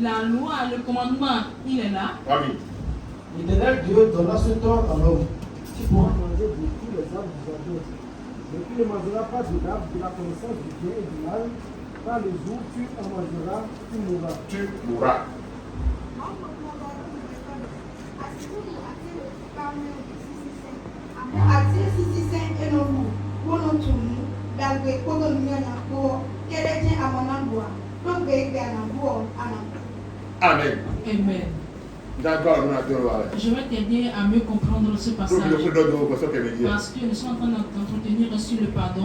La loi, le commandement, il est là. L'éternel Dieu donna ce temps à l'homme. Tu pourras manger de tous les arbres du jardin, mais tu ne mangeras pas de l'arbre de la connaissance du bien et du mal, car le jour où tu en mangeras, tu mourras. Tu mourras. Amen. Amen. D'accord, je vais t'aider à mieux comprendre ce passage. Parce que nous sommes en train d'entretenir sur le pardon.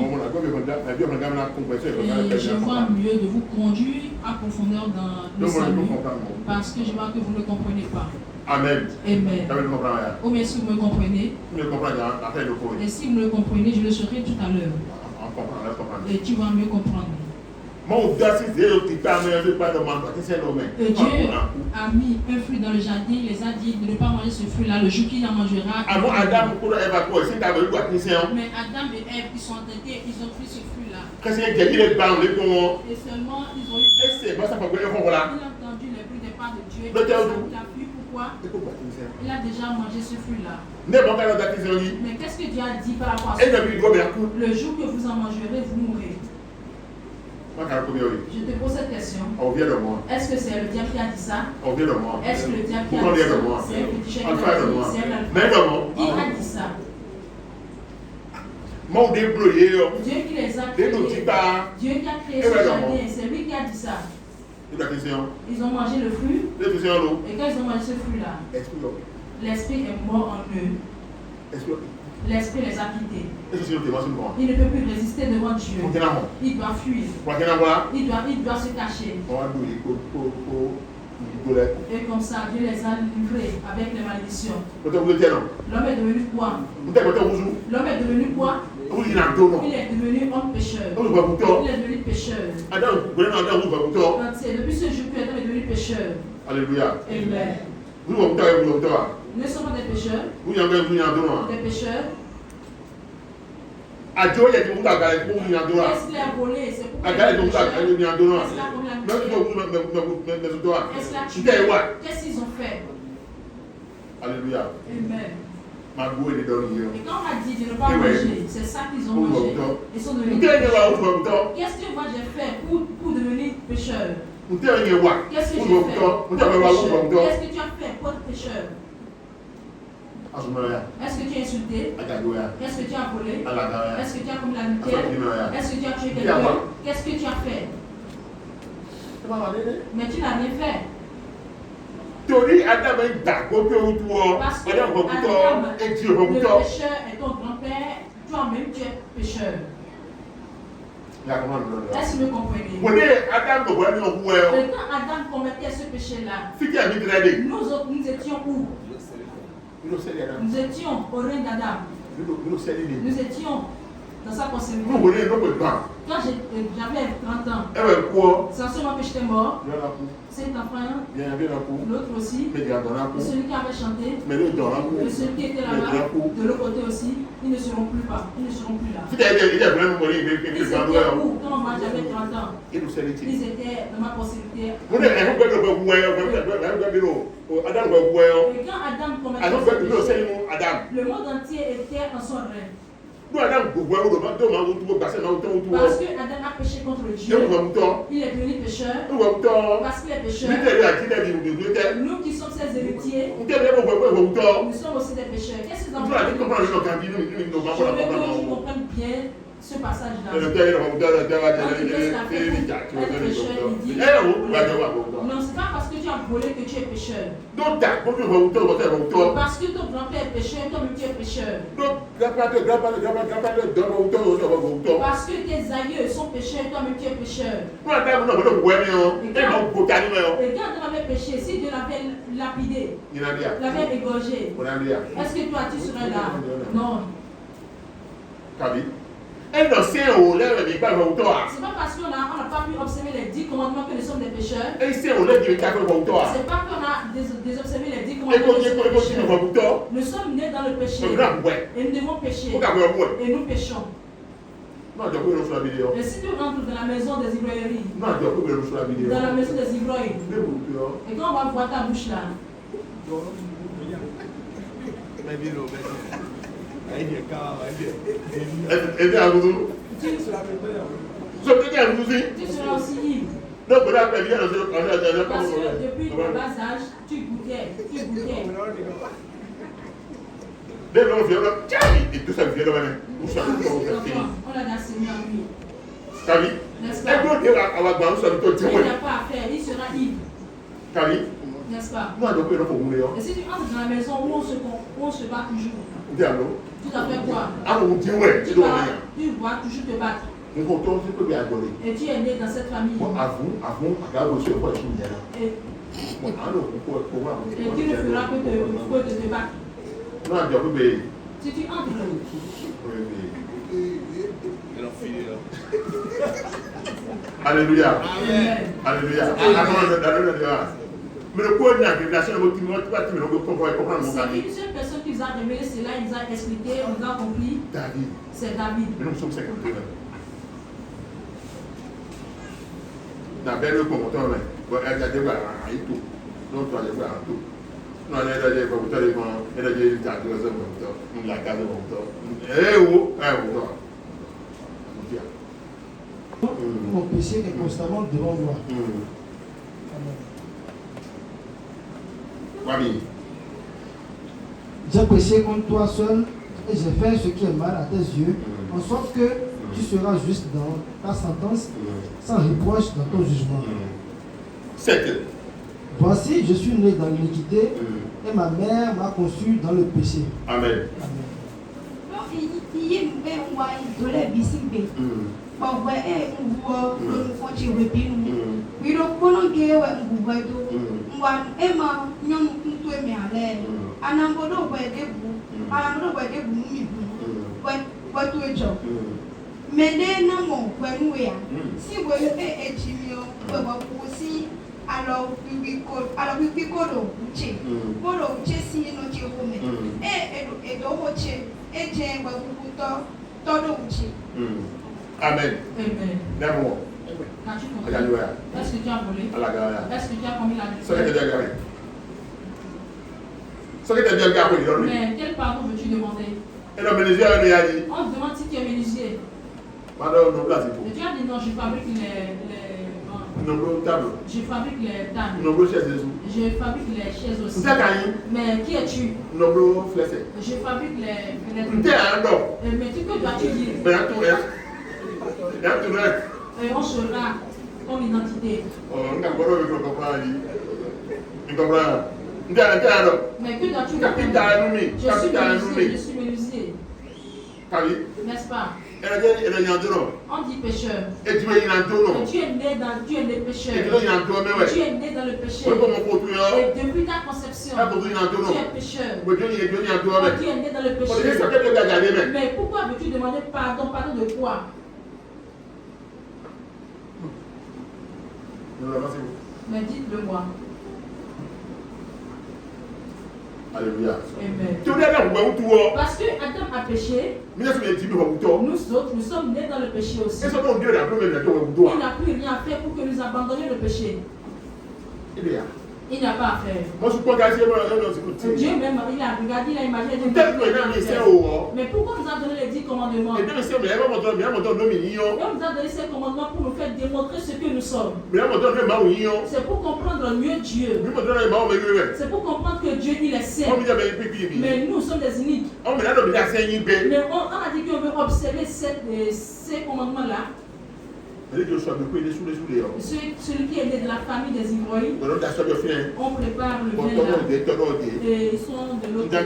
Et je vois mieux de vous conduire à profondeur dans le salut. Parce que je vois que vous ne comprenez pas. Amen. Amen. Oh, mais si vous me comprenez, et si vous me comprenez, je le saurai tout à l'heure. Et tu vas mieux comprendre. Et Dieu a mis un fruit dans le jardin, il les a dit de ne pas manger ce fruit-là le jour qu'il en mangera. Mais Adam et Ève, ils sont entêtés, ils ont pris ce fruit-là. Et seulement ils ont eu. Il a entendu les bruits des pas de Dieu. Il a vu pourquoi il a déjà mangé ce fruit-là. Mais qu'est-ce que Dieu a dit par rapport à ça? Le jour que vous en mangerez, vous mourrez. Je te pose cette question. Est-ce que c'est le diable qui a dit ça? Est-ce que le diable qui a dit ça? C'est un petit chèque qui a dit ça? Qui a dit ça? Dieu qui les a créés. Dieu qui a créé ce jardin. C'est lui qui a dit ça. Ils ont mangé le fruit. Et quand ils ont mangé ce fruit-là, l'esprit est mort en eux. L'esprit les a quittés. Il ne peut plus résister devant Dieu. Il doit fuir. Il doit se cacher. Et comme ça, Dieu les a livrés avec les malédictions. L'homme est devenu quoi? L'homme est devenu quoi? Il est devenu homme pécheur. Il est devenu pécheur. Depuis ce jour que Adam est devenu pécheur. Alléluia. Amen. Nous ne sommes pas des pécheurs. Des pécheurs. Est-ce qu'il a volé? C'est pourquoi il est pécheur. Est-ce qu'il a tué? Qu'est-ce qu'ils ont fait? Alléluia. Amen. Et quand on a dit de ne pas manger, c'est ça qu'ils ont mangé. Ils sont devenus pécheurs. Qu'est-ce que moi j'ai fait pour devenir pécheur? Qu'est-ce que j'ai fait pour être pécheur? Qu'est-ce que tu as fait pour être pécheur? Est-ce que tu as insulté? Est-ce que tu as volé? Est-ce que tu as commis l'adultère? Est-ce que tu as tué quelqu'un? Qu'est-ce que tu as fait? Mais tu n'as rien fait. Parce que Adam, le pécheur est ton grand-père, toi-même tu es pécheur. Est-ce que vous me comprenez? Quand Adam commettait ce péché-là, nous autres, nous étions où? Nous étions au règne d'Adam. Nous étions dans sa conception. Quand j'avais 30 ans, c'est seulement que j'étais mort. Cet enfant, l'autre aussi, et celui qui avait chanté, et celui qui était là-bas, de l'autre côté aussi, ils ne seront plus là. Ils étaient où quand moi j'avais 30 ans? Ils étaient dans ma possibilité. Et quand Adam commettait ce péché, le monde entier était en son règne. Parce que Adam a péché contre Dieu, il est devenu pécheur. Parce qu'il est pécheur, nous qui sommes ses héritiers, nous sommes aussi des pécheurs. Qu'est-ce que vous en pensez? Je veux que tu comprennes bien ce passage-là. Non, c'est pas parce que tu as volé que tu es pécheur. Parce que ton grand-père est pécheur, toi-même tu es pécheur. Parce que tes aïeux sont pécheurs, toi-même tu es pécheur. Et quand Adam avait péché, si Dieu l'avait lapidé, l'avait égorgé, est-ce que toi tu serais là? Non. C'est pas parce qu'on n'a pas pu observer les 10 commandements que nous sommes des pécheurs. C'est pas qu'on a désobservé les 10 commandements que nous sommes des pécheurs. Nous sommes nés dans le péché. Et nous devons pécher. Et nous péchons. Non, je peux reçoit la vidéo. Et si tu rentres dans la maison des ivrogneries, Non, je peux reçoit la vidéo. dans la maison des ivrognes, et quand on va voir ta bouche là, Aidez à vous. tu seras aussi ivre. Donc, vous avez bien le Parce que depuis ton bas âge, tu goûtais. Dès lors, viens là, et tout ça vient là maintenant. Où ça On l'a d'assaini en lui. Kali, N'est-ce et vous dire à la banque, ça veut dire Il n'a pas à faire, il sera ivre. Kali, N'est-ce pas? non, donc, il faut mourir. Et si tu entres dans la maison où on se bat toujours, Diallo. tu t'as fait quoi? Ah, vous dites, ouais, Tu tu dois vas rien. toujours te battre. Nous comptons, je peux bien adorer. Et tu es né dans cette famille. Moi, avant, regarde aussi, quoi, je suis bien là. Et Moi, tu ne feras que de te battre. non, je peux bien. Si tu entres, Alléluia. Amen. Alléluia. Alléluia. Mais le point de la révélation, tu ne vas pas comprendre mon c'est ami. une seule personne qui nous a révélé cela, il nous a expliqué, on nous a compris. David. C'est David. Mais nous sommes 52 ans. Dans le commentaire, elle a dit, il tout. Non, tu as dit, tout. Non, elle a dit, elle a dit, la case de Mon péché est constamment devant moi. Mamie. J'ai péché contre toi seul et j'ai fait ce qui est mal à tes yeux, en sorte que tu seras juste dans ta sentence, sans reproche dans ton jugement. 7. Voici, je suis né dans l'iniquité et ma mère m'a conçu dans le péché. Amen. Alors, puis kolo uche si no che home e do hoche e je gba kukuto todo uche. Amen. Amen. D'amour. As-tu compris? Alléluia. Est-ce que tu as volé? Alléluia. Est-ce que tu as commis la Ça que tu as gagné. Ça que tu as bien gagné. Mais quel pardon veux-tu demander? Et le menuisier a dit. On te demande si tu es menuisier. Madame, non, là, c'est Et tu as dit non, je fabrique nombreux tables. Je fabrique les tables. Nombreux chaises dessous. Je fabrique les chaises aussi. Vous êtes Mais qui es-tu? Nombreux flessés. Je fabrique les Vous êtes un homme. mais tu peux dois-tu dire? Mais à tout, Et on saura ton identité. On n'a pas de comprendre. Tu comprends? Mais que dois-tu Capitaine Noumi. Je suis menuisier. N'est-ce pas? On dit pécheur. Et tu es né pécheur. Tu es né dans le péché. Et depuis ta conception, tu es pécheur. Tu es né dans le péché. Mais pourquoi veux-tu demander pardon? Pardon de quoi? Mais dites-le moi. Alléluia. Amen. Parce que Adam a péché, nous autres, nous sommes nés dans le péché aussi. Il n'a plus rien à faire pour que nous abandonnions le péché. Il n'a pas à faire. Dieu même, il a regardé, il a imaginé. Mais pourquoi nous a donné les 10 commandements? Et on nous a donné ces commandements pour nous faire démontrer ce que nous sommes. C'est pour comprendre mieux Dieu. C'est pour comprendre que Dieu, il est saint. Mais nous sommes des iniques. Mais on a dit qu'on veut observer ces commandements-là. Celui qui est né de la famille des ivrognes, on prépare le vin là. Et ils sont de l'autre côté.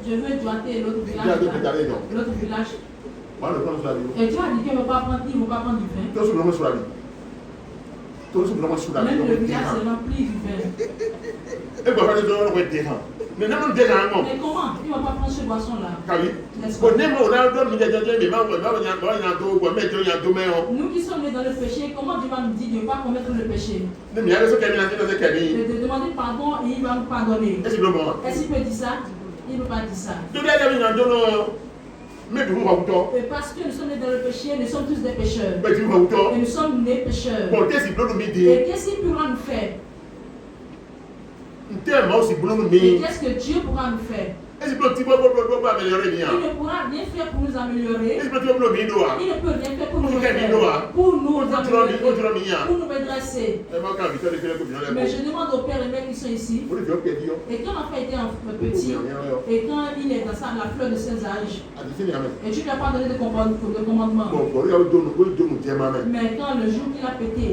Je veux doiter l'autre village. Et tu as dit qu'il ne va pas prendre du vin. Même le village est rempli du vin. Mais comment il ne va pas prendre ce boisson-là? Nous qui sommes nés dans le péché, comment Dieu va nous dire de ne pas commettre le péché? Et de demander pardon et il va nous pardonner. Est-ce qu'il peut dire ça? Il ne peut pas dire ça. Et parce que nous sommes nés dans le péché, nous sommes tous des pécheurs. Et nous sommes nés pécheurs. Et qu'est-ce qu'il pourra nous faire? Et qu'est-ce que Dieu pourra nous faire? Il ne pourra rien faire pour nous améliorer. Il ne peut rien faire pour nous faire, pour nous améliorer, pour nous redresser. Mais je demande aux pères et mères qui sont ici, et quand l'enfant était petit, et quand il est dans la fleur de ses âges, et tu ne lui as pas donné de commandement, mais quand le jour qu'il a pété,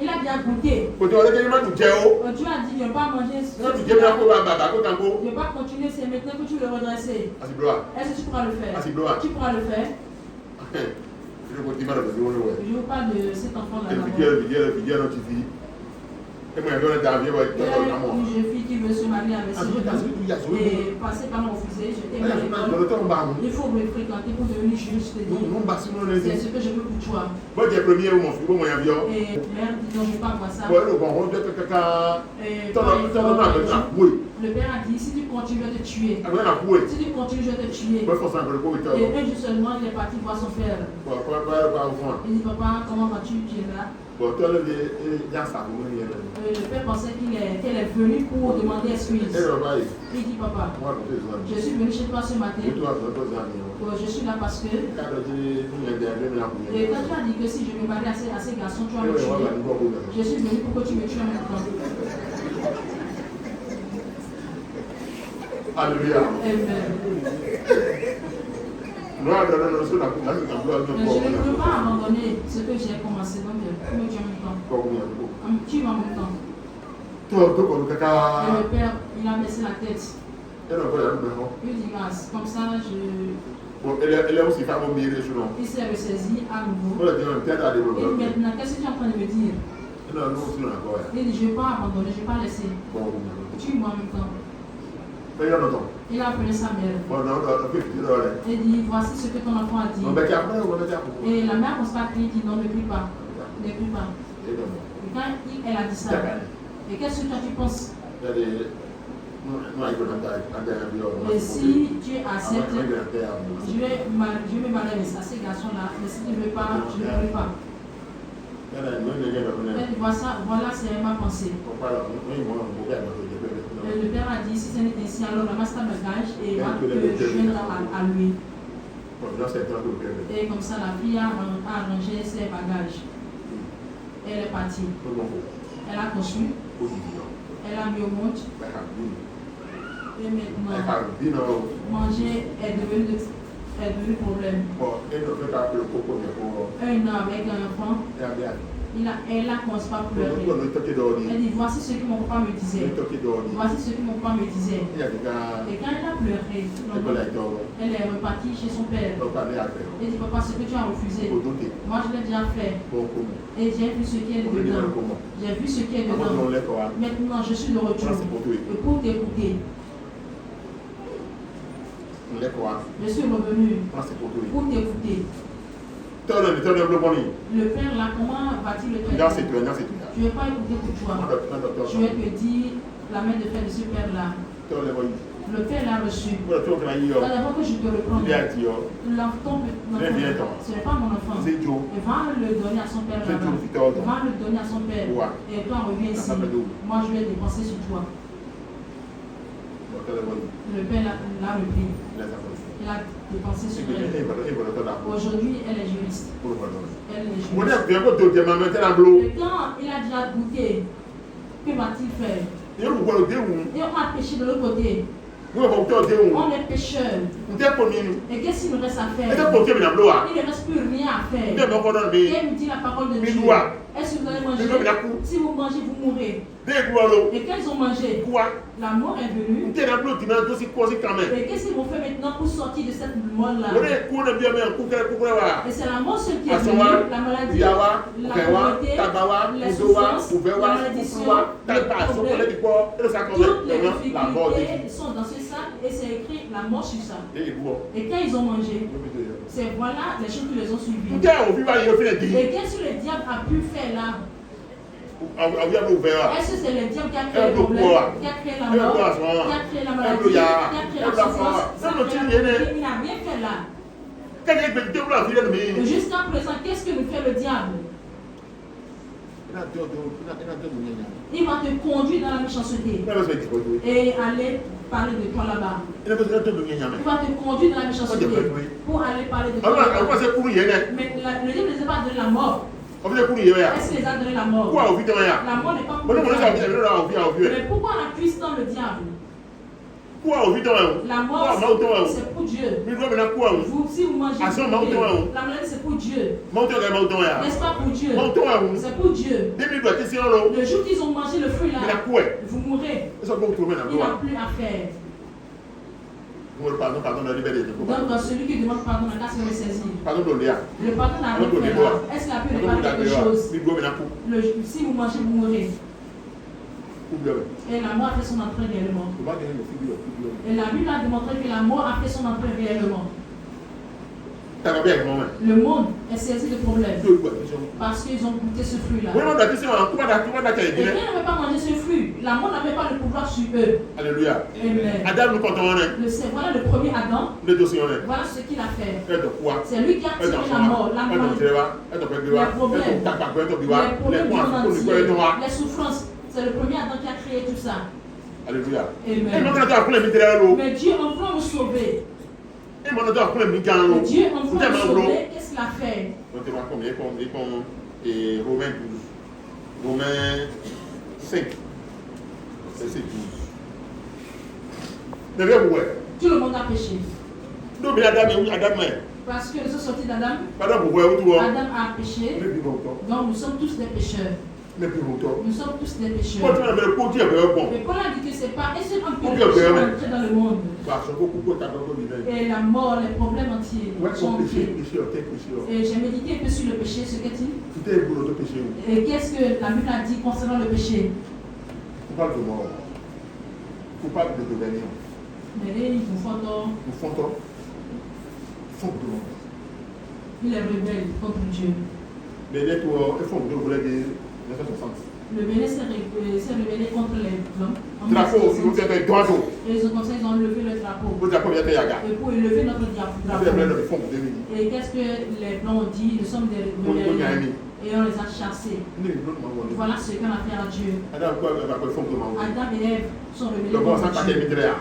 il a bien goûté. Dieu a dit ne pas manger ce ne pas continuer, c'est maintenant que tu le redresser. Est-ce que tu pourras le faire? Tu pourras le faire? Je vous parle de cet enfant-là. Il y a une jeune fille qui veut se marier avec ce jeune et passer par mon refusé. J'étais à l'école. Il faut me fréquenter pour devenir juriste. C'est ce que je veux pour toi. Et mère dit non, je ne vais pas voir ça. Le père a dit si tu continues, je vais te tuer. Si tu continues, je vais te tuer. Et un jour seulement, il est parti voir son père. Il dit papa, comment vas-tu? Tu es là. Le père pensait qu'elle est venue pour demander excuse. Il dit papa, je suis venu chez toi ce matin. Je suis là parce que. Et quand tu as dit que si je me marie à ces garçons, tu vas me tuer. Je suis venu pour que tu me tues en même temps. Alléluia. Amen. Mais je ne peux pas abandonner ce que j'ai commencé, donc tu me tues en même temps. Tu en même temps. Et le père, il a baissé la tête. Il dit grâce, comme ça je. Il s'est ressaisi à nouveau. Et maintenant, qu'est-ce que tu es en train de me dire? Il dit, je ne vais pas abandonner, je ne vais pas laisser. Tue-moi en même temps. Il a appelé sa mère. Il dit, voici ce que ton enfant a dit. Et la mère constate qu'il dit, non, ne prie pas. Ne prie pas. Et quand elle a dit ça, et qu'est-ce que toi tu penses? Et si tu acceptes, je vais me marier à ces garçons-là, mais si tu ne veux pas, je ne veux pas. Et voilà, c'est ma pensée. Le père a dit, si ce n'est ainsi, alors ramasse ta bagage et va te joindre à lui. Et comme ça, la fille a arrangé ses bagages. Elle est partie. Elle a conçu. Elle a mis au monde. Et maintenant, manger est devenu problème. Un an avec un enfant. Elle a commencé à pleurer. Elle dit, voici ce que mon papa me disait. Voici ce que mon papa me disait. Et quand elle a pleuré, elle est repartie chez son père. Elle dit, papa, ce que tu as refusé, moi je l'ai déjà fait. Et j'ai vu ce qui est dedans. J'ai vu ce qui est dedans. Maintenant, je suis de retour. Et pour t'écouter, je suis revenu pour t'écouter. Le père là, comment va-t-il le traiter? Je ne vais pas écouter pour toi. Je vais te dire la main de fer de ce père là. Le père l'a reçu. D'abord que je te reprends. L'enfant, ce n'est pas mon enfant. Il va le donner à son père là-bas. Il va le donner à son père. Et toi reviens ici. Moi je vais dépenser sur toi. Le père l'a repris. Il a dépensé sur elle. Aujourd'hui, elle est juriste. Elle est juriste. Et quand il a déjà goûté, que va-t-il faire? Et on a péché de l'autre côté. On est pécheurs. Et qu'est-ce qu'il nous reste à faire? Il ne reste plus rien à faire. Et il me dit la parole de Dieu. Est-ce que vous allez manger? Si vous mangez, vous mourrez. Et quand ils ont mangé, la mort est venue. Et qu'est-ce qu'ils vont faire maintenant pour sortir de cette mort-là? Et c'est la mort seule qui est venue, la maladie, la pauvreté, les souffrances, la malédiction, les problèmes. Toutes les difficultés sont dans ce sac et c'est écrit la mort sur ça. Et quand ils ont mangé, c'est voilà les choses qui les ont suivis. Et qu'est-ce que le diable a pu faire là? Est-ce que c'est le diable qui a créé le problème, qui a créé la mort, qui a créé la maladie, qui a créé la souffrance? Il n'a rien fait là. Et jusqu'à présent, qu'est-ce que nous fait le diable? Il va te conduire dans la méchanceté et aller parler de toi là-bas. Il va te conduire dans la méchanceté pour aller parler de toi là-bas. Mais le diable ne sait pas donner la mort. Est-ce qu'il les a donné la mort? La mort n'est pas pour le diable. Mais pourquoi on accuse tant le diable? La mort, c'est pour Dieu. Si vous mangez, la maladie, c'est pour Dieu. N'est-ce pas pour Dieu? C'est pour Dieu. Le jour qu'ils ont mangé le fruit là, vous mourrez. Il n'a plus à faire. Donc, celui qui demande pardon n'a qu'à se ressaisir. Le pardon n'a rien fait là. Est-ce qu'il a pu réparer quelque chose? Si vous mangez, vous mourrez. Et la mort a fait son entrée réellement. Et la Bible a démontré que la mort a fait son entrée réellement. Le monde est saisi de problèmes parce qu'ils ont goûté ce fruit-là. Et quand ils n'avaient pas mangé ce fruit, la mort n'avait pas le pouvoir sur eux. Alléluia. Amen. Voilà le premier Adam. Voilà ce qu'il a fait. C'est lui qui a tiré la mort, la maladie, les problèmes du monde entier, les souffrances. C'est le premier Adam qui a créé tout ça. Alléluia. Amen. Mais Dieu, en voulant nous sauver, Dieu, en voulant nous sauver, qu'est-ce qu'il a fait? Romains 5, verset 12. Tout le monde a péché. Parce que nous sommes sortis d'Adam. Adam a péché. Donc nous sommes tous des pécheurs. Nous sommes tous des pécheurs. Mais Paul a dit que ce n'est pas un seul homme qui est entré dans le monde. Et la mort, les problèmes entiers sont entiers. Et j'ai médité un peu sur le péché, ce qu'est-il? Et qu'est-ce que la Bible a dit concernant le péché? Coupable de mort. Coupable de rébellion. Il est rebelle contre Dieu. Le Bénin s'est rebellé contre les hommes. Et ils ont levé le drapeau. Et pour élever notre drapeau. Et qu'est-ce que les Blancs ont dit? Nous sommes des rebelles. Et on les a chassés. Voilà ce qu'on a fait à Dieu. Adam et Ève sont rebellés contre Dieu.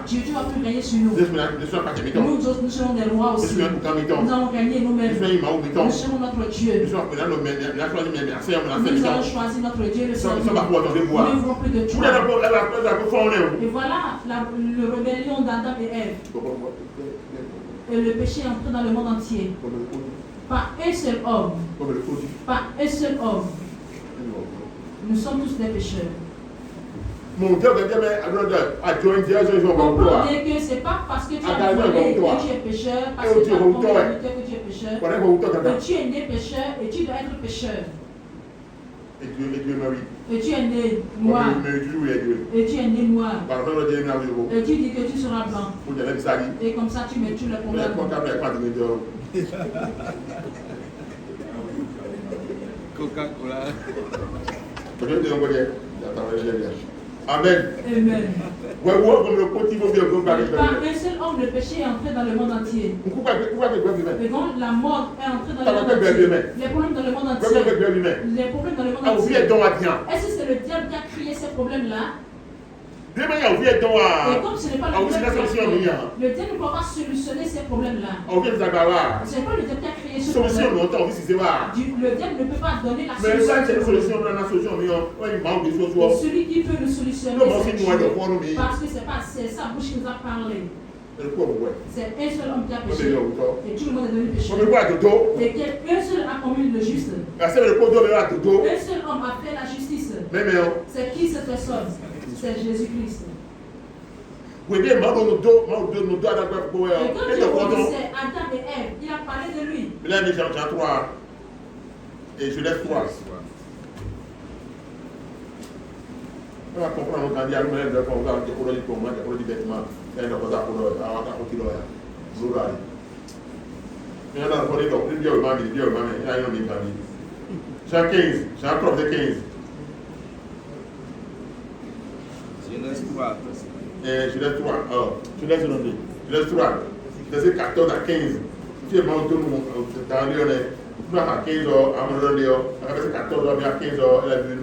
Dieu va plus gagner sur nous. Nous serons des rois aussi. Nous allons gagner nous-mêmes. Nous serons notre Dieu. Nous allons choisir notre Dieu. Nous ne voulons plus de toi. Et voilà le rébellion d'Adam et Ève. Et le péché est entré dans le monde entier. Pas un seul homme. Pas un seul homme. Nous sommes tous des pécheurs. Mon Dieu, que c'est pas parce que tu as volé que tu es pécheur, parce que tu as commis que tu es pécheur, que tu es né pécheur et tu dois être pécheur. Et tu es né noir. Et tu es né noir. Et tu dis que tu seras blanc. Et comme ça tu mets tous les problèmes. Coca-Cola. Amen. Amen. Pas un seul homme de péché est entré dans le monde entier. Et donc la mort est entrée dans le monde entier. Les problèmes dans le monde entier. Les problèmes dans le monde entier. Est-ce que c'est le diable qui a créé ces problèmes-là? Et comme ce n'est pas le diable qui a créé, le diable ne peut pas solutionner ces problèmes-là. Ce n'est pas le diable qui a créé ce problème. Le diable ne peut pas donner la solution. Celui qui peut le solutionner, c'est Dieu. Parce que c'est sa bouche qui nous a parlé. C'est un seul homme qui a péché. Et tout le monde est devenu pécheur. Et qu'un seul a commis le juste. Un seul homme a fait la justice. C'est qui cette personne? C'est Jésus-Christ. Et quand Dieu disait Adam et Ève, il a parlé de lui. Et je laisse 3. On va comprendre quand il y a le Jean 15, Jean 15. Genèse 3. Alors, Genèse 3. Verset 14 à 15. Tu es mort dans le Lyonnais. Tu vas à 15 heures, à mon Léon. À verset 14 heures, à 15 heures, elle a vu.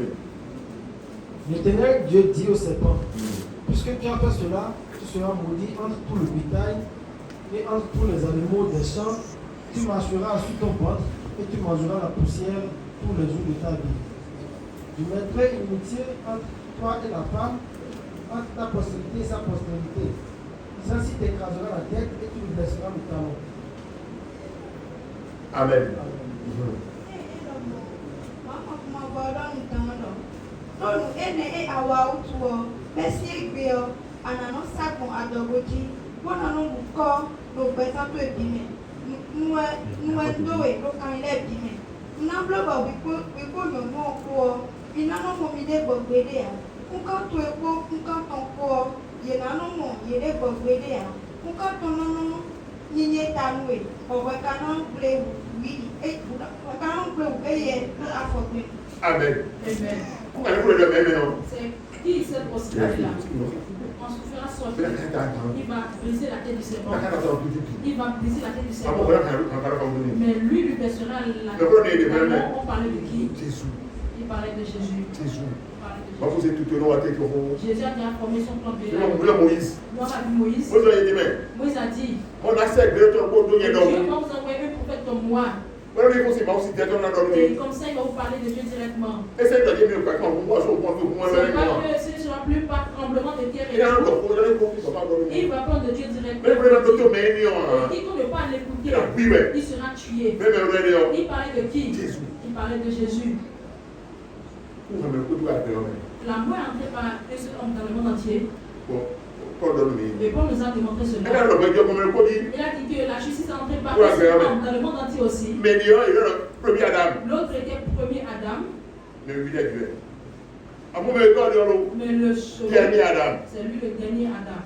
L'Éternel Dieu dit au serpent, puisque tu as fait cela, tu seras maudit entre tout le bétail et entre tous les animaux des champs. Tu marcheras sur ton ventre et tu mangeras la poussière tous les jours de ta vie. Je mettrai une amitié entre toi et la femme, entre ta postérité et sa postérité. Celle-ci t'écrasera la tête et tu lui blesseras le talon. Amen. Nonu ene awa utuo besi igbeo anano sakon adogoji bona no buko lo beta to ebime nwe ndowe lo kan ile ebime na bloba wiko yo no ko ina no mo mi de gbogbede ya nkan to epo nkan ton ko ye na no mo ye de gbogbede ya nkan to no yinye tanwe owe kanon ble wi e kanon ble eye afogbe. Amen. Amen. C'est qui cette possibilité-là? On se fera sortir. Il va briser la tête du serpent. Il va briser la tête du serpent. Mais lui blessera la tête. On parlait de qui? Il parlait de Jésus. Jésus a bien formé son plan de Moïse. Moïse a dit, on a cette Dieu va vous envoyer un prophète comme moi. Et comme ça, il va vous parler de Dieu directement. Ce ne sera plus par tremblement de terre. Il va prendre de Dieu directement. Et quiconque ne pas l'écouter, il sera tué. Il parlait de qui? Il parlait de Jésus. La mort est entrée par un seul homme dans le monde entier. Et Paul nous a démontré cela. Il a dit que la justice est entrée par un seul homme dans le monde entier aussi. L'autre était le premier Adam. Mais le dernier Adam. C'est lui le dernier Adam.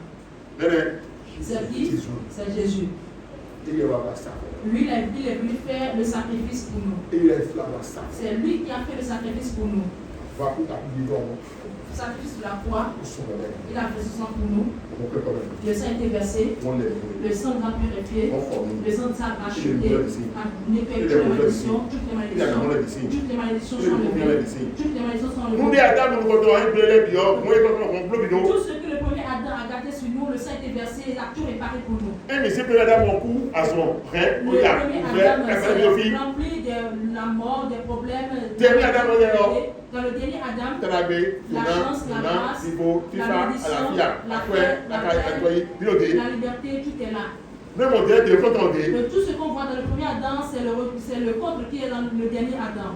C'est qui? C'est Jésus. Lui, il est venu faire le sacrifice pour nous. C'est lui qui a fait le sacrifice pour nous. Le sacrifice de la croix, il a fait ce sang pour nous. Le sang a été versé. Le sang nous a purifié. Le sang nous a racheté. A nettoyé toutes les malédictions. Toutes les malédictions sont enlevées. Toutes les malédictions sont enlevées. Tout ce que le premier Adam a gâté sur nous, le sang a été versé, a tout réparé pour nous. Le premier Adam c'est rempli de la mort, des problèmes. Dans le dernier Adam, la chance, la grâce, la bénédiction, la paix, la liberté, tout est là. Mais tout ce qu'on voit dans le premier Adam, c'est le contre qui est dans le dernier Adam.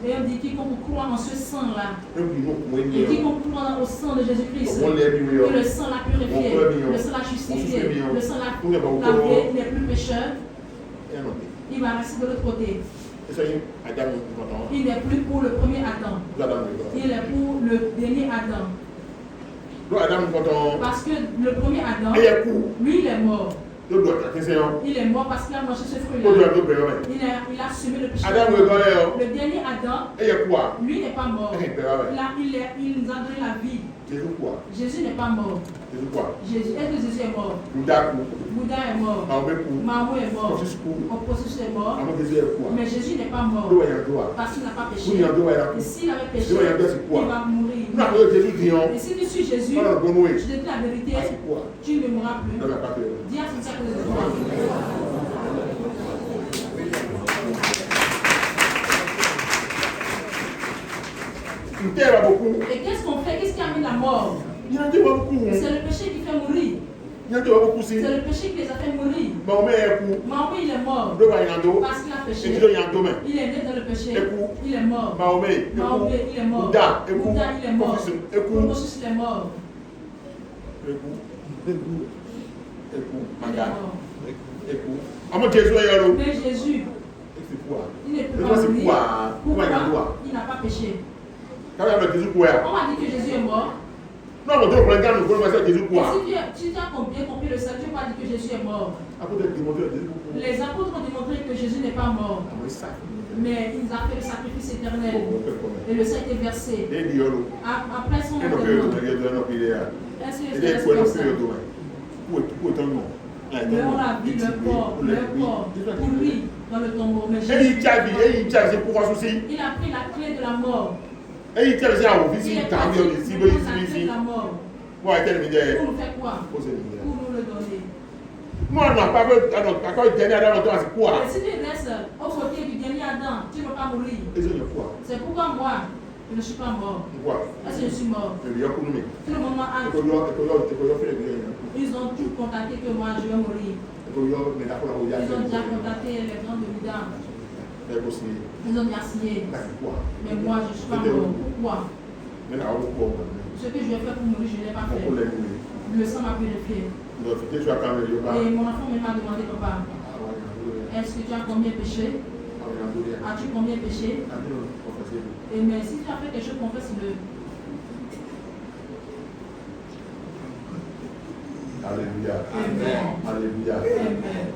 Et on dit quiconque croit en ce sang-là, et quiconque croit au sang de Jésus-Christ, que le sang l'a purifié, le sang l'a justifié, le sang l'a lavé, il n'est plus pécheur, il va rester de l'autre côté. Il n'est plus pour le premier Adam. Il est pour le dernier Adam. Parce que le premier Adam, lui, il est mort. Il est mort parce qu'il a mangé ce fruit-là. Il a semé le péché. Le dernier Adam, lui n'est pas mort. Il nous a donné la vie. Jésus n'est pas mort. Jésus, est-ce que Jésus est mort? Bouddha est mort. Mahomet est mort. Confucius est mort. Mais Jésus n'est pas mort. Parce qu'il n'a pas péché. Et s'il avait péché, il va mourir. Et si tu suis Jésus, je te dis la vérité, tu ne mourras plus. Dis à son cercle de toi. Et qu'est-ce qu'on fait? Qu'est-ce qui amène la mort? C'est le péché qui fait mourir. C'est le péché qui les a fait mourir. Mahomet, il est mort parce qu'il a péché. Il est né dans le péché. Il est mort. Mahomet, il est mort. Bouddha, il est mort. Confucius, il est mort. Mais Jésus, il n'est plus mort. Pourquoi? Il n'a pas péché. On m'a dit que Jésus est mort. Non, mais donc, regarde, nous voulons faire Jésus quoi? Si tu as bien compris le salut, tu n'as pas dit que Jésus est mort. Les apôtres ont démontré que Jésus n'est pas mort. Mais il a fait le sacrifice éternel. Et le sang a été versé. Après son enterrement. Est-ce que c'est comme ça? Mais on a vu leur corps pourri dans le tombeau. Mais Jésus, il a pris la clé de la mort. Il est parti pour la clé de la mort. Pour nous faire quoi? Pour nous le donner. Moi, on n'a pas le dernier Adam, c'est quoi? Et si tu restes aux côtés du dernier Adam, tu ne peux pas mourir. C'est pourquoi moi, je ne suis pas mort. Est-ce que je suis mort? Tout le monde m'a dit. Ils ont tout contacté que moi, je vais mourir. Ils ont déjà contacté les gens de Lida. Ils ont déjà signé. Mais moi, je ne suis pas mort. Pourquoi? Ce que je vais faire pour mourir, je ne l'ai pas fait. Le sang m'a purifié. Et mon enfant m'a demandé, papa, est-ce que tu as combien péché? As-tu combien péché? Et mais si tu as fait quelque chose, confesse-le. Alléluia. Amen. Alléluia. Amen.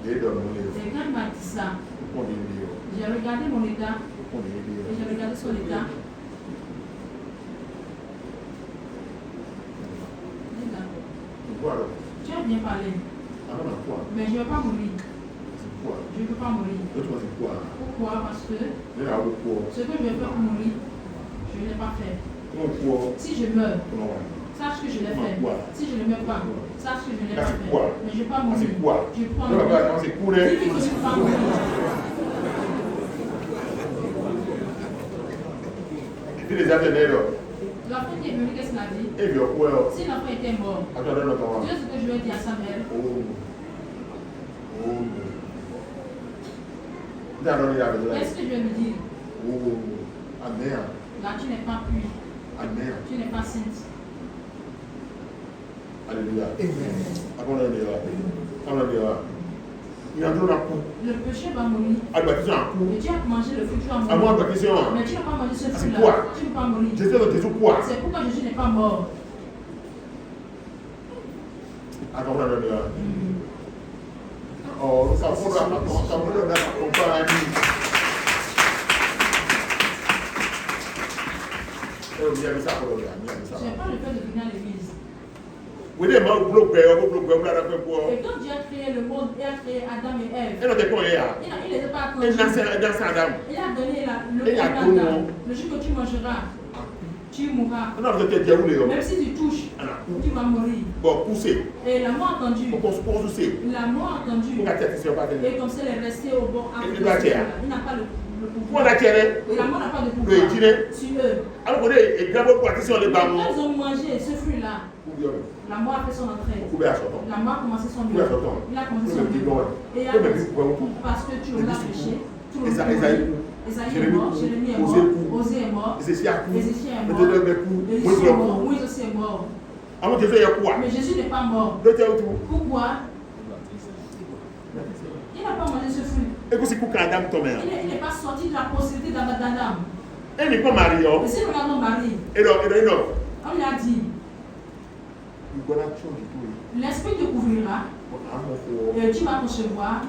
Et quand il m'a dit ça, j'ai regardé mon état. Et j'ai regardé son état. Tu as bien parlé. Mais je ne vais pas mourir. Je ne peux pas mourir. Pourquoi? Parce que ce que je vais faire pour mourir, je ne l'ai pas fait. Si je meurs, sache que je l'ai fait. Si je ne meurs pas, sache que je ne l'ai pas fait. Mais je ne vais pas mourir. Je prends mourir. Dis-lui que je ne peux pas mourir. L'enfant qui est venu, qu'est-ce qu'il a dit? Si l'enfant était mort, tu sais ce que je vais dire à sa mère? Qu'est-ce que je vais lui dire? Là, tu n'es pas pur. Tu n'es pas sainte. Alléluia. Le péché va mourir. Et tu as mangé le fruit, tu vas mourir. Mais tu n'as pas mangé ce fruit-là. Tu ne peux pas mourir. C'est pourquoi Jésus n'est pas mort. Oh, ça vaut la compagnie. Je n'ai pas le fait de venir à l'église. Et quand Dieu a créé le monde et a créé Adam et Ève, il n'était pas attendu. Il a donné le Adam. Le jour que tu mangeras, tu mourras. Même si tu touches, tu vas mourir. Et la mort entendue. La mort entendue. Et comme ça, elle est restée au bord. Il n'a pas le pouvoir. Et la mort n'a pas de pouvoir sur eux. Mais quand ils ont mangé ce fruit-là, la mort a fait son entrée. La mort a commencé son mieux. Il a commencé son mieux. Et parce que tu l'as péché, tu l'as péché. Esaïe est mort, Jérémie est mort, Osée est mort, Ézéchiel est mort, Moïse aussi est mort. Mais Jésus n'est pas mort. Pourquoi? Il n'a pas mangé ce fruit. Il n'est pas sorti de la postérité d'Adam. Et si nous regardons Marie, on lui a dit, l'esprit te couvrira, et tu vas concevoir.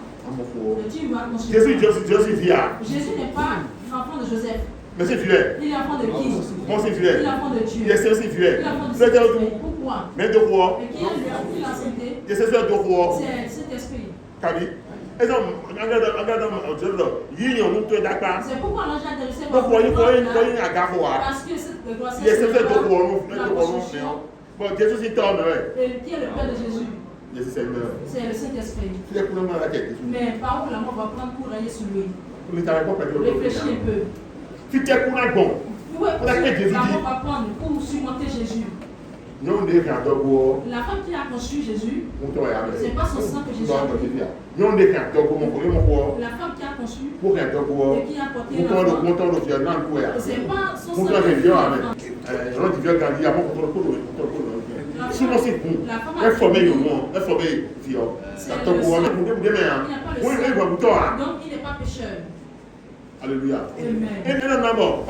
Jésus n'est pas enfant de Joseph. Mais c'est fidèle. Il est enfant de qui? Moi c'est fidèle. Il est enfant de Dieu. Il est aussi fidèle. Il est enfant de Saint-Esprit. Pourquoi? Mais de quoi? Et qui l'a cité? C'est cet esprit. C'est pourquoi l'ange a adressé parce que cette grâce est la possession. Et qui est le Père de Jésus? C'est le Saint-Esprit. Mais par où la mort va prendre pour régner sur lui? Réfléchis un peu. Où est-ce que la mort va prendre pour surmonter Jésus? La femme qui a conçu Jésus, c'est pas son sang que Jésus a donné. La femme qui a conçu et qui a porté l'enfant, c'est pas son sang que Jésus a donné. Sinon c'est bon. Elle formait le monde. Elle formait donc il n'est pas pécheur. Alléluia. Amen. Et non,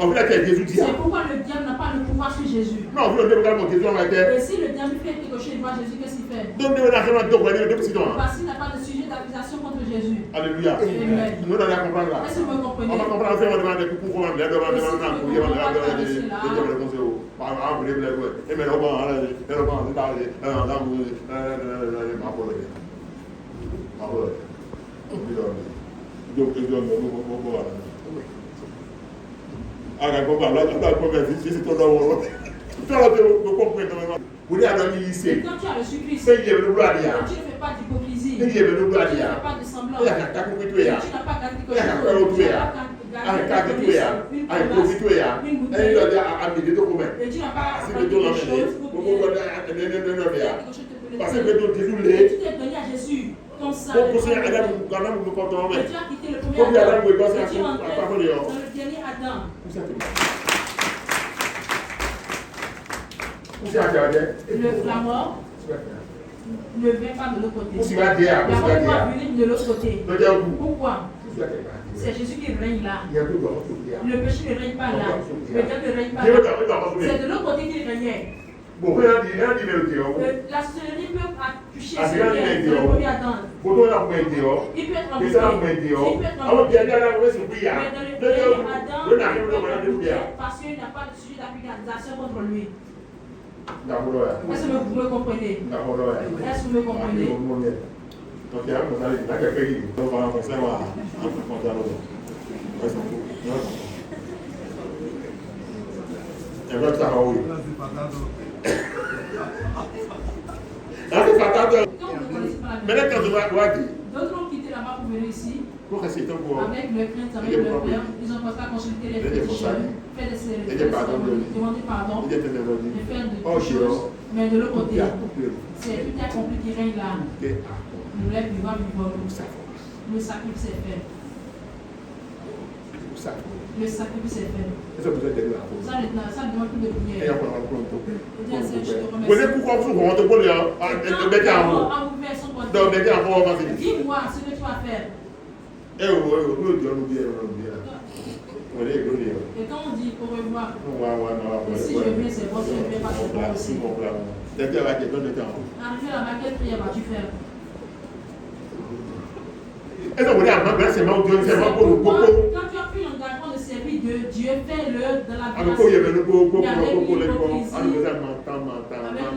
on veut que Jésus dise. C'est pourquoi le diable n'a pas le pouvoir sur Jésus. Non, on veut le diable Jésus en réalité. Et si le diable fait quelque chose devant Jésus, qu'est-ce qu'il fait? Donc, Parce qu'il n'a pas de sujet d'accusation contre Jésus. Alléluia. Amen. Nous allons comprendre là. Est-ce que vous comprenez? On va comprendre, on va demander pourquoi on va demander Et quand tu as reçu Christ, tu ne fais pas d'hypocrisie, tu ne fais pas de semblant, tu n'as pas gardé quelque chose, tu n'as pas gardé une bouteille, et tu n'as pas gardé quelque chose pour parce que tu t'es donné à Jésus ton sang. Et tu as quitté le premier Adam. Et tu es entré dans le dernier Adam. La mort ne vient pas de l'autre côté. La mort va venir de l'autre côté. Pourquoi? C'est Jésus qui règne là. Le péché ne règne pas là. Le diable ne règne pas là. C'est de l'autre côté qu'il régnait. La sorcellerie peut toucher ce premier Adam. Il peut être embêté. Parce qu'il n'a pas de sujet d'accusation contre lui. Est-ce que vous me comprenez? Est-ce que vous me comprenez? D'autres ont quitté là-bas pour venir ici. Avec le crainte, avec le peur, ils ont pensé à consulter les féticheurs, faire des cérémonies, demander pardon, et faire des choses. Mais de l'autre côté, c'est tout accompli qui règne là. Nous lève vivant, vivant. Le sacrifice est fait. Le sacrifice est fait. Ça demande plus de prière. Dis-moi ce que tu vas faire. Et quand on dit au revoir, si je viens, c'est bon, si je ne viens pas, c'est bon aussi. Arrivé là-bas, quelle prière vas-tu faire? Quand tu as pris l'engagement de servir Dieu, fais-le dans la grâce. Avec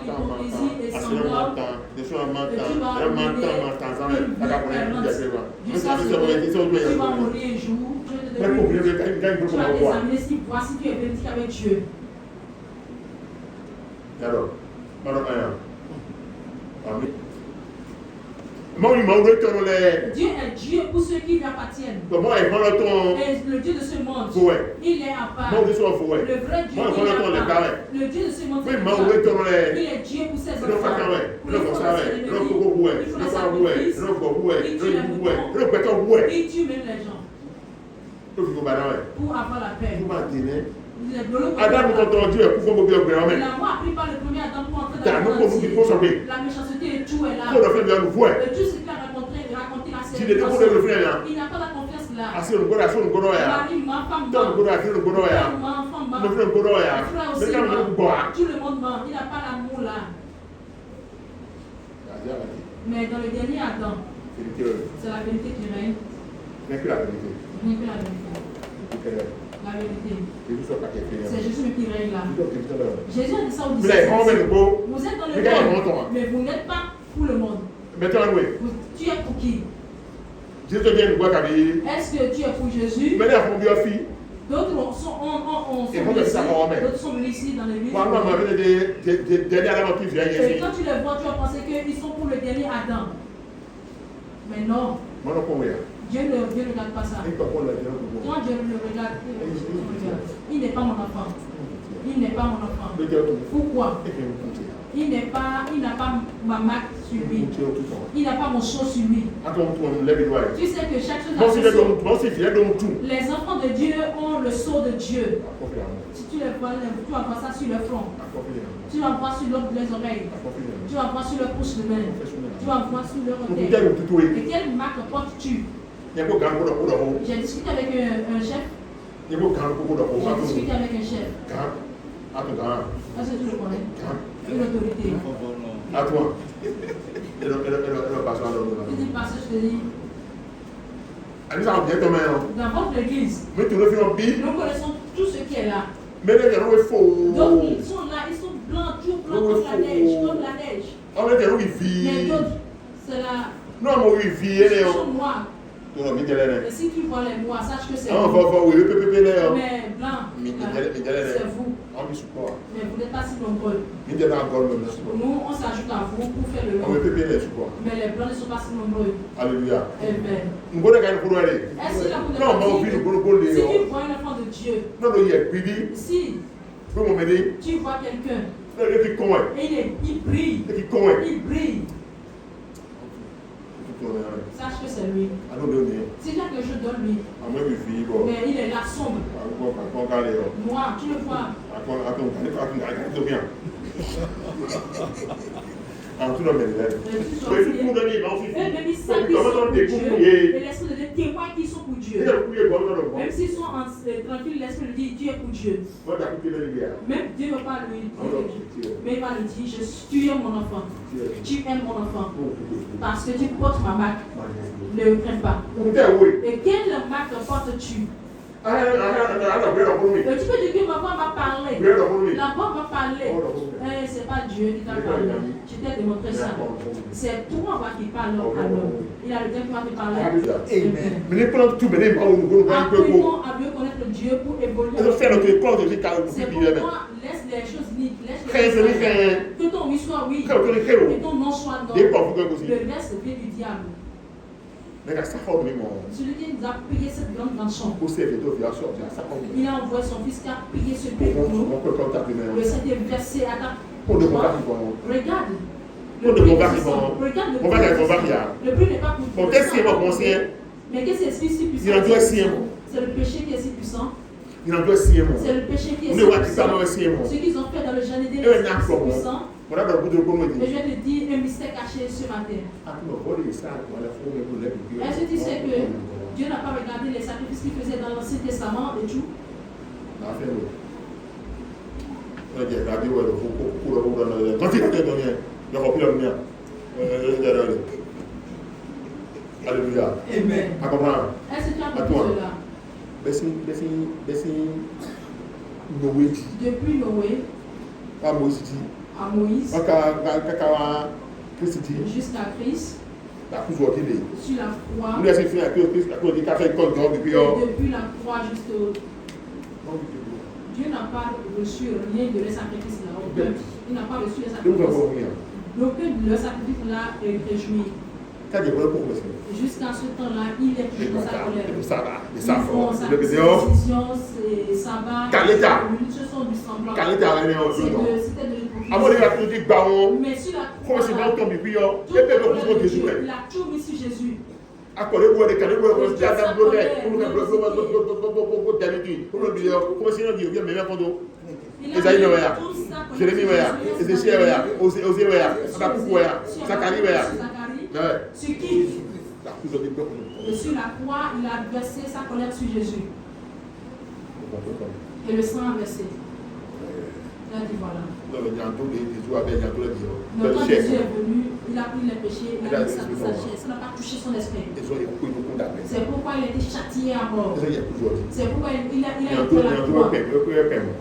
l'hypocrisie et sans ordre, tu vas mourir un jour, tu vas t'examiner si voici tu es véridique avec Dieu. Dieu est Dieu pour ceux qui lui appartiennent. Et le Dieu de ce monde, il est à part. Le vrai Dieu, il est à part. Le Dieu de ce monde, il est Dieu pour ses enfants. Il tue même les gens pour avoir la paix. Adam nous entend Dieu pour qu'on puisse bien. La mort a pris par le premier Adam pour entrer dans le monde. La méchanceté et tout est là. Et tout ce qu'il a raconté la série. Il n'a pas la confiance là. Mari, ma femme, père, enfant, frère aussi, tout le monde ment. Il n'a pas l'amour là. Mais dans le dernier Adam, c'est la vérité qui règne. Rien que la vérité. La vérité. C'est Jésus qui règne là. Jésus a dit ça aux disciples. Vous êtes dans le monde, mais vous n'êtes pas pour le monde. Tu es pour qui? Est-ce que tu es pour Jésus? D'autres sont venus ici dans l'église. Et quand tu les vois, tu vas penser qu'ils sont pour le dernier Adam. Mais non. Dieu ne regarde pas ça. Quand Dieu le regarde, il n'est pas mon enfant. Il n'est pas mon enfant. Pourquoi? Il n'a pas ma marque sur lui. Il n'a pas mon sceau sur lui. Tu sais que chaque chose a son sceau. Les enfants de Dieu ont le sceau de Dieu. Si tu les vois, tu vas voir ça sur le front. Tu vas voir sur les oreilles. Tu vas voir sur le pouce de main. Tu vas voir sur le orteil. Et quelle marque portes-tu? J'ai discuté avec un chef. J'ai discuté avec un chef. Ah, c'est tout le connaît. Une autorité. À toi. Et le pasteur. Il dit, pasteur, je te dis. Dans votre église, nous connaissons tout ce qui est là. Mais les gens sont faux. Donc ils sont là, ils sont blancs, tout blancs comme la neige, Mais d'autres, c'est la. Non, mais ils sont noirs. Et si tu vois les noirs, sache que c'est vous. Mais blanc, c'est vous. Mais vous n'êtes pas si nombreux. Nous, on s'ajoute à vous pour faire le nom. Mais les blancs ne sont pas si nombreux. Alléluia. Amen. Est-ce qu'il a si tu vois un enfant de Dieu, si tu vois quelqu'un, et il brille, sache que c'est lui. S'il y a quelque chose de lui, mais il est là sombre. Moi, tu le vois. Et l'esprit de Dieu témoigne qu'ils sont pour Dieu. Même s'ils sont tranquilles, l'esprit de Dieu est pour Dieu. Même Dieu ne va pas lui dire, mais il va lui dire, tu es mon enfant. Tu aimes mon enfant. Parce que tu portes ma marque. Ne crains pas. Et quelle marque portes-tu? Le petit peu de Dieu, ma voix m'a parlé. La voix m'a parlé. C'est pas Dieu qui t'a parlé. Je t'ai démontré ça. C'est toi qui parle à l'homme. Il a le temps qui va te parler. Apprenons à mieux connaître Dieu pour évoluer. C'est pourquoi laisse les choses libres. Que ton oui soit oui. Et ton non soit non. Le reste vient du diable. Celui qui nous a payé cette grande rançon. Il a envoyé son fils qui a payé ce prix pour nous. Le Saint-Esprit versé à ta. Regarde. Le prix n'est pas pour toi. Mais qu'est-ce qui est si puissant? C'est le péché qui est si puissant. C'est le péché qui est si puissant. Ce qu'ils ont fait dans le jardin d'Éden est si puissant. Et je vais te dire un mystère caché ce matin. Est-ce que tu sais que Dieu n'a pas regardé les sacrifices qu'il faisait dans l'Ancien Testament et tout? Alléluia. Amen. Est-ce que tu as compris cela? Depuis Noé à Moïse jusqu'à Christ sur la croix depuis la croix jusqu'au Dieu n'a pas reçu rien de leur sacrifice là. Il n'a pas reçu les sacrifices. D'aucun de leurs sacrifices là est réjoui. Jusqu'à ce temps-là, il est toujours dans sa colère. Ils font circoncision, sabbat, ce sont du semblant. C'était de l'hypocrisie. Mais sur la croix, il a tout mis sur Jésus. Sur qui? Et sur la croix, il a versé sa colère sur Jésus. Et le sang a versé. Il a dit voilà. Donc quand Jésus est venu, il a pris les péchés, il a mis sa chair. Ça n'a pas touché son esprit. C'est pourquoi il a été châtié à mort. C'est pourquoi il a été la croix.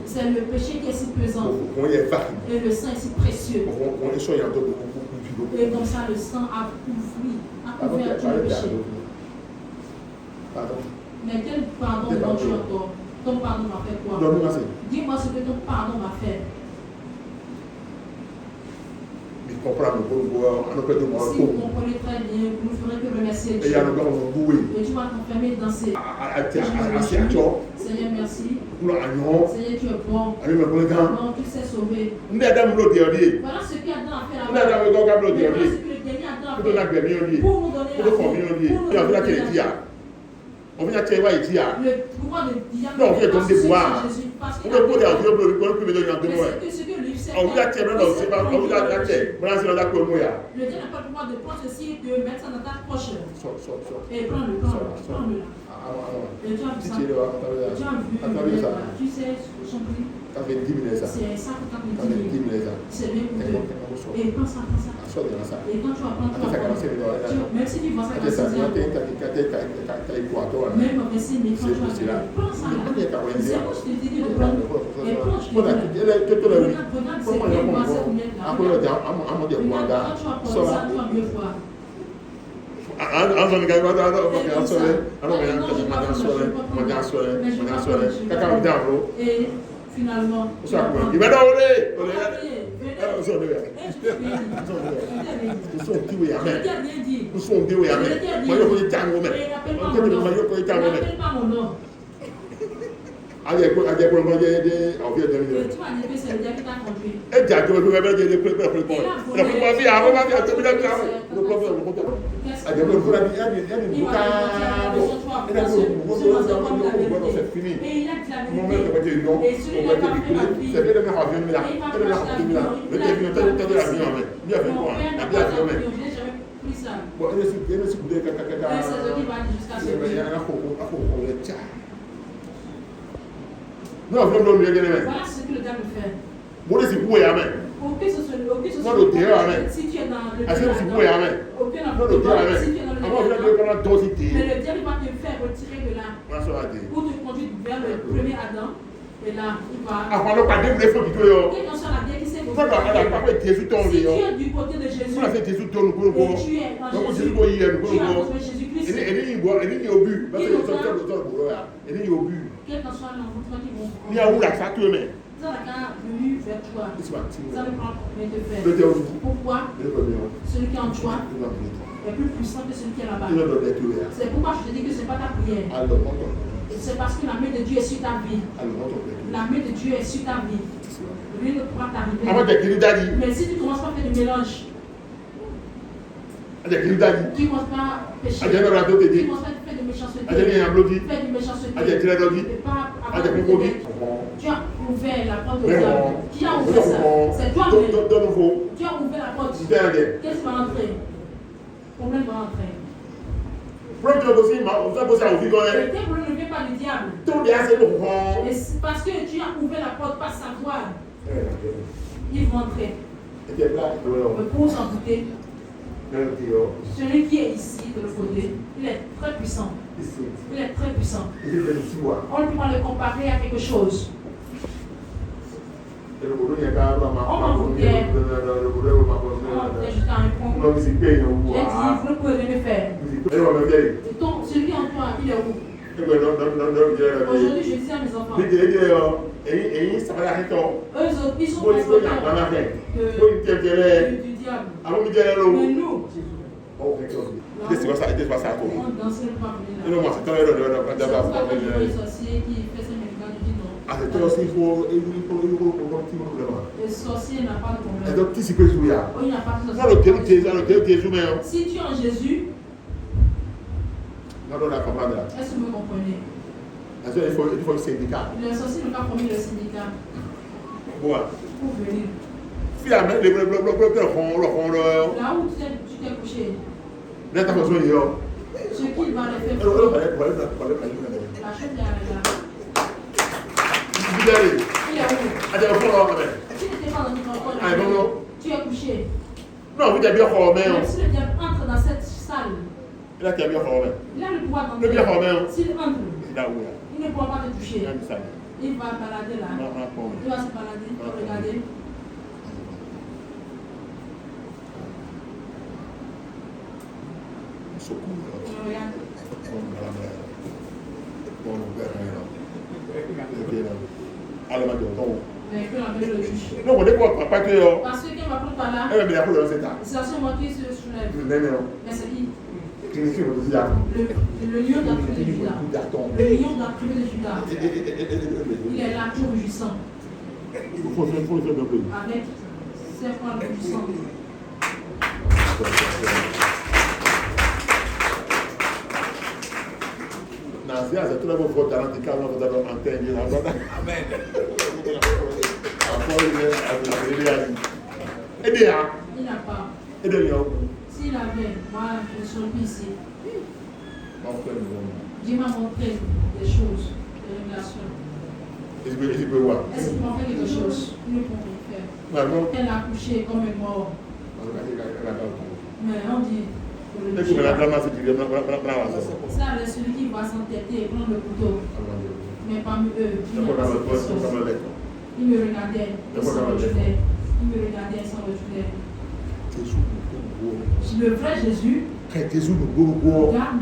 C'est le péché qui est si pesant. Et le sang est si précieux. Et comme ça, le sang a couvert tout le péché. Mais quel pardon donnes-tu encore? Ton pardon m'a fait quoi? Dis-moi ce que ton pardon m'a fait. Si vous comprenez très bien, vous ne ferez que remercier Dieu. Et tu vas t'enfermer dans ces... Seigneur, merci. Seigneur, tu es bon. Non, tu sais sauver. Voilà ce qu'Adam a fait là-bas. Voilà ce que le dernier Adam a fait. Pour nous donner la vie. Le pouvoir de diable. Non, on vient donner des pouvoirs. Mais ce que lui sais. On vous a tiré dans le pas, on vous a tiré. Voilà, c'est là que nous ya. Le Dieu n'a pas le pouvoir de prendre ceci, de mettre ça dans ta poche. Sort. Et prends-le. Et tu as vu ça. Tu as vu ça. Tu sais son prix. Ça fait 10 000 ça. C'est 50 000. Ça fait 10 000 ça. C'est bien coûteux. Et prends ça. Et quand tu vas prendre, même si tu vends ça comme ça, même si les gens prends ça là. C'est moi je te dis de prendre. Et prends, je te dis. Regarde, c'est bien passé ou bien là. Regarde, quand tu vas prendre ça, tu vas mieux voir. Et finalement, il va donner. Nous sommes deux. Allez, pour le moment, il y a des envies de tu vas dire que c'est le diable qui t'a conduit. Et tu as dit que vous avez des problèmes. Non, voilà ce que le diable fait. Moi, c'est pour y aller. Aucun ce soit si tu es dans le aucun mais le diable va te faire retirer de là pour te conduire vers le premier Adam. Et là, il va. Quelle qu'en soit la guerre qui s'est si tu es du côté de Jésus, et tu es en Jésus, tu as rencontré Jésus-Christ. Quel qu'en soit l'encontre qui vont. Ça n'a qu'à venir vers toi. Ça ne prend rien de faire. Pourquoi? Celui qui est en toi est plus puissant que celui qui est là-bas. C'est pourquoi je te dis que ce n'est pas ta prière. C'est parce que la main de Dieu est sur ta vie. La main de Dieu est sur ta vie. Rien ne pourra t'arriver. Mais si tu ne commences pas à faire du mélange, tu ne commences pas à pécher, tu ne commences pas à faire de méchanceté, faire du méchanceté, et pas avoir de problème. Tu as ouvert la porte au diable. Qui a ouvert ça? C'est toi-même. Tu as ouvert la porte. Qu'est-ce qui va rentrer? Le problème va rentrer. Le diable ne vient pas du diable. Et c'est parce que tu as ouvert la porte, pas savoir. Il va entrer. Pour s'en douter. Celui qui est ici, de l'autre côté, il est très puissant. Il est très puissant. On ne peut pas le comparer à quelque chose. On m'en foutait. J'ai dit, vous ne pouvez rien faire. Et donc, celui en toi, il est où? Aujourd'hui, je dis à mes enfants, eux autres, ils sont responsables du diable. Mais nous, on danse le pas les sorciers qui fait ses médicaments du non. Le sorcier n'a pas de problème. Il n'a pas de sorcier. Si tu es en Jésus, est-ce que vous me comprenez? Il faut le syndicat. Le sorcier n'a pas promis le syndicat. Pour venir. Là où tu t'es couché, ce qui va les faire. La chose est là. Il est où? Tu n'étais pas dans ton corps. Tu es couché. Non, vous êtes bien formé. Même si le diable entre dans cette salle, il a bien formé. Il a le pouvoir d'entrer. S'il entre, il ne pourra pas te toucher. Il va balader là. Il va se balader, regarder. Regarde. Non, on est quoi, papa, que yo. Parce que ma prendre par là, c'est à ce moment qui se soulève. Mais c'est qui? Le lion de la tribu de Juda. Le lion de la tribu de Juda. Il est là, tout rugissant. Avec ses poings rugissants. Amen. Il n'a pas. S'il avait, moi, je suis ici. Dieu m'a montré des choses, des révélations. Est-ce qu'il m'a fait quelque chose? Il ne peut rien faire. Elle a couché comme un mort. Mais on dit que le ça, c'est celui qui va s'entêter et prendre le couteau. Mais parmi eux, il me regardait, il s'en retournait. Il me regardait, il s'en retournait. Le vrai Jésus, regarde